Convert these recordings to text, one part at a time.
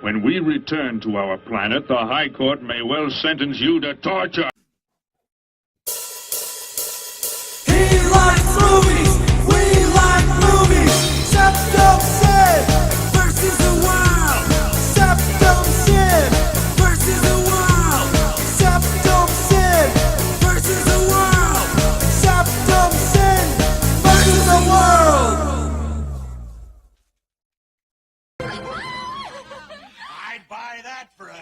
When we return to our planet, the High Court may well sentence you to torture. He likes movies, we like movies. SeptumSin versus the world. SeptumSin versus the world. SeptumSin versus the world. SeptumSin versus the world. I'd buy that for $1.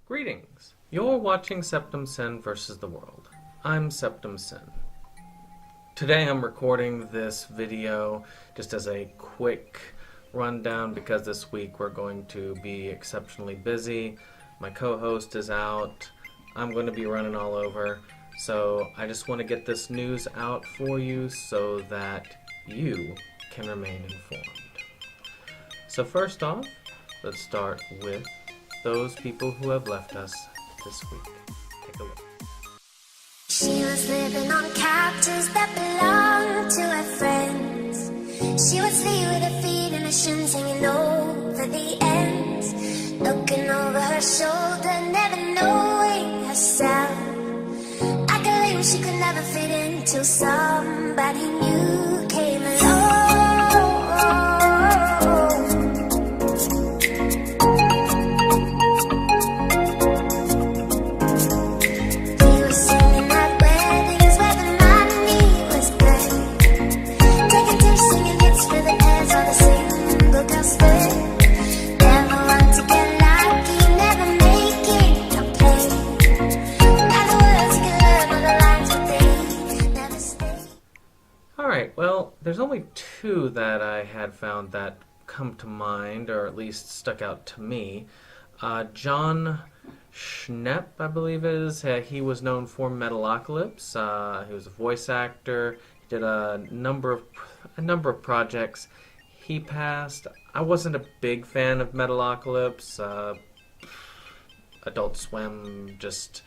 Greetings. You're watching SeptumSin versus the world. I'm SeptumSin. Today I'm recording this video just as a quick rundown because this week we're going to be exceptionally busy. My co-host is out. I'm going to be running all over. So I just want to get this news out for you so that you can remain informed. So first off, let's start with those people who have left us this week. Take a look. She was living on couches that belonged to her friends. She would sleep with her feet and her shins hanging over the ends, looking over her shoulder, never knowing herself. I could leave, she could never fit into somebody new came along. Well, there's only two that I had found that come to mind, or at least stuck out to me. John Schnepp, I believe it is. He was known for Metalocalypse. He was a voice actor. He did a number of projects. He passed. I wasn't a big fan of Metalocalypse. Adult Swim just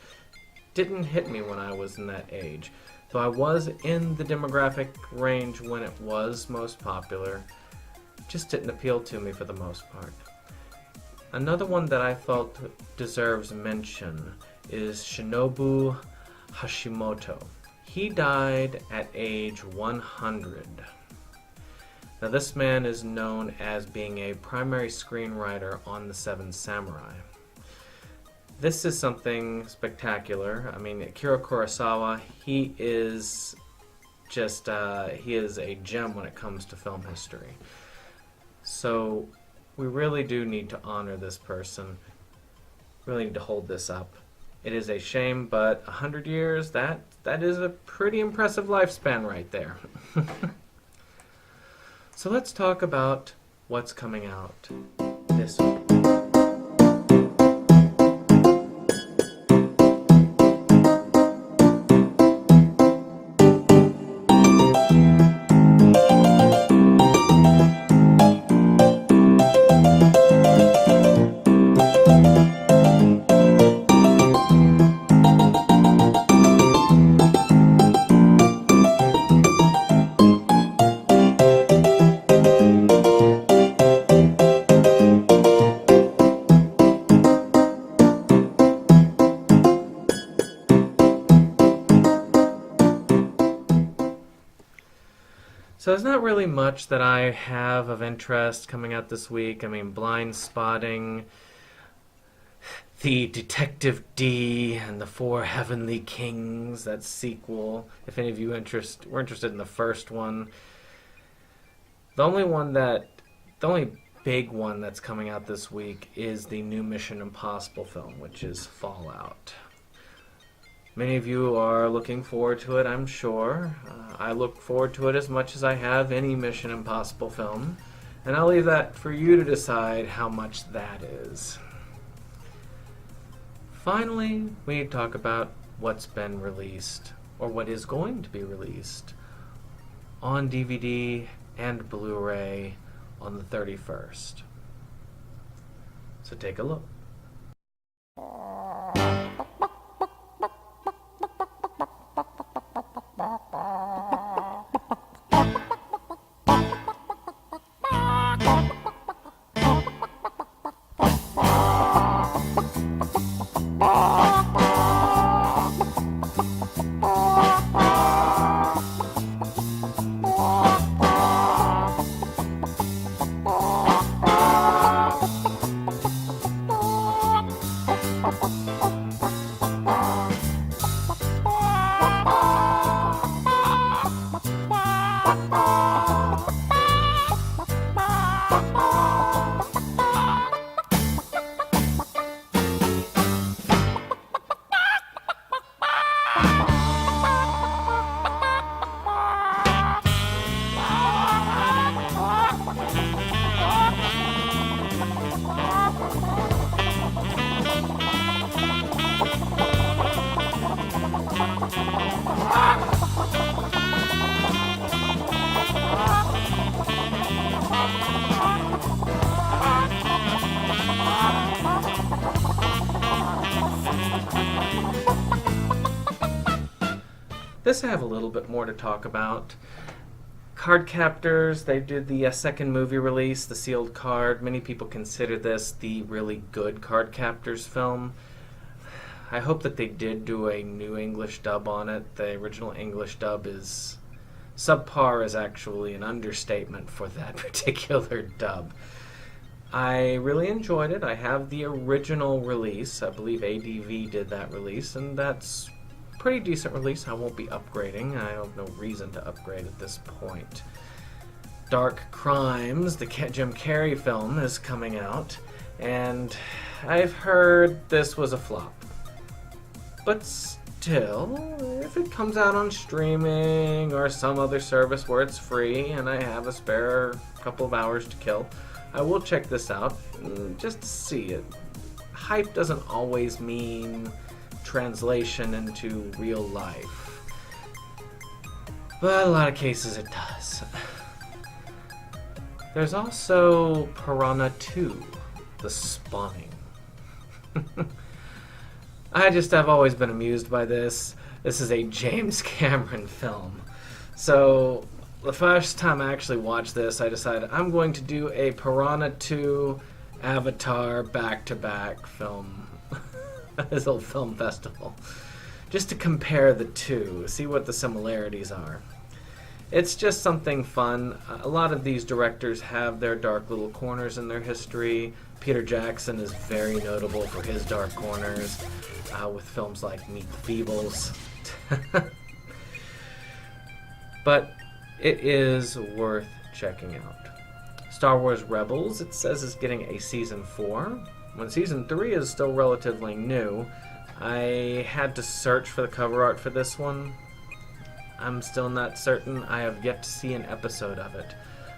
didn't hit me when I was in that age. Though I was in the demographic range when it was most popular, just didn't appeal to me for the most part. Another one that I felt deserves mention is Shinobu Hashimoto. He died at age 100. Now this man is known as being a primary screenwriter on The Seven Samurai. This is something spectacular. I mean, Akira Kurosawa, he is a gem when it comes to film history. So we really do need to honor this person. Really need to hold this up. It is a shame, but 100 years, that is a pretty impressive lifespan right there. So let's talk about what's coming out this week. So there's not really much that I have of interest coming out this week. I mean, Blind Spotting, the Detective D, and the Four Heavenly Kings, that sequel. If any of you were interested in the first one. The only big one that's coming out this week is the new Mission Impossible film, which is Fallout. Many of you are looking forward to it, I'm sure. I look forward to it as much as I have any Mission Impossible film, and I'll leave that for you to decide how much that is. Finally, we need to talk about what's been released, or what is going to be released, on DVD and Blu-ray on the 31st. So take a look. This I have a little bit more to talk about. Card Captors, they did the second movie release, The Sealed Card. Many people consider this the really good Card Captors film. I hope that they did do a new English dub on it. The original English dub is subpar, is actually an understatement for that particular dub. I really enjoyed it. I have the original release. I believe ADV did that release, and that's a pretty decent release. I won't be upgrading. I have no reason to upgrade at this point. Dark Crimes, the Jim Carrey film, is coming out, and I've heard this was a flop. But still, if it comes out on streaming or some other service where it's free and I have a spare couple of hours to kill, I will check this out just to see it. Hype doesn't always mean translation into real life, but in a lot of cases it does. There's also Piranha 2, The Spawning. I've always been amused by this. This is a James Cameron film. So the first time I actually watched this, I decided I'm going to do a Piranha 2 Avatar back-to-back film. This old film festival. Just to compare the two, see what the similarities are. It's just something fun. A lot of these directors have their dark little corners in their history. Peter Jackson is very notable for his dark corners, with films like Meet the Feebles. But it is worth checking out. Star Wars Rebels, it says, is getting a Season 4. When Season 3 is still relatively new, I had to search for the cover art for this one. I'm still not certain. I have yet to see an episode of it.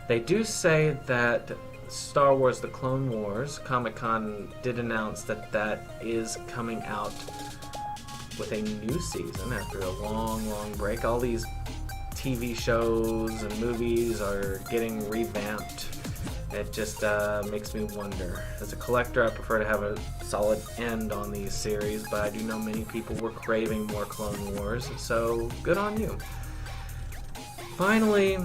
They do say that Star Wars The Clone Wars, Comic-Con did announce that that is coming out with a new season after a long, long break. All these TV shows and movies are getting revamped. It just makes me wonder. As a collector, I prefer to have a solid end on these series, but I do know many people were craving more Clone Wars, so good on you. Finally,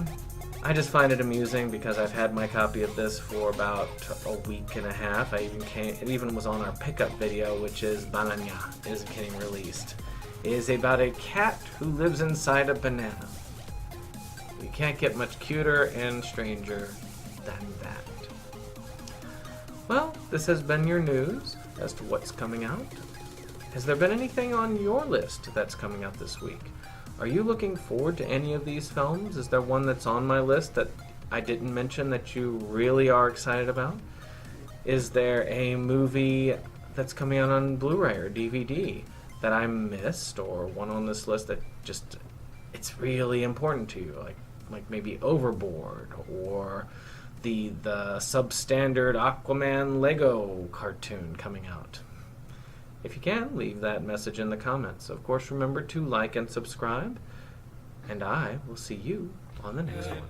I just find it amusing because I've had my copy of this for about a week and a half. It even was on our pickup video, which is Banana, is getting released. It is about a cat who lives inside a banana. You can't get much cuter and stranger than that. Well, this has been your news as to what's coming out. Has there been anything on your list that's coming out this week? Are you looking forward to any of these films? Is there one that's on my list that I didn't mention that you really are excited about? Is there a movie that's coming out on Blu-ray or DVD that I missed, or one on this list that just, it's really important to you, like maybe Overboard, or the substandard Aquaman Lego cartoon coming out? If you can, leave that message in the comments. Of course, remember to like and subscribe, and I will see you on the next one.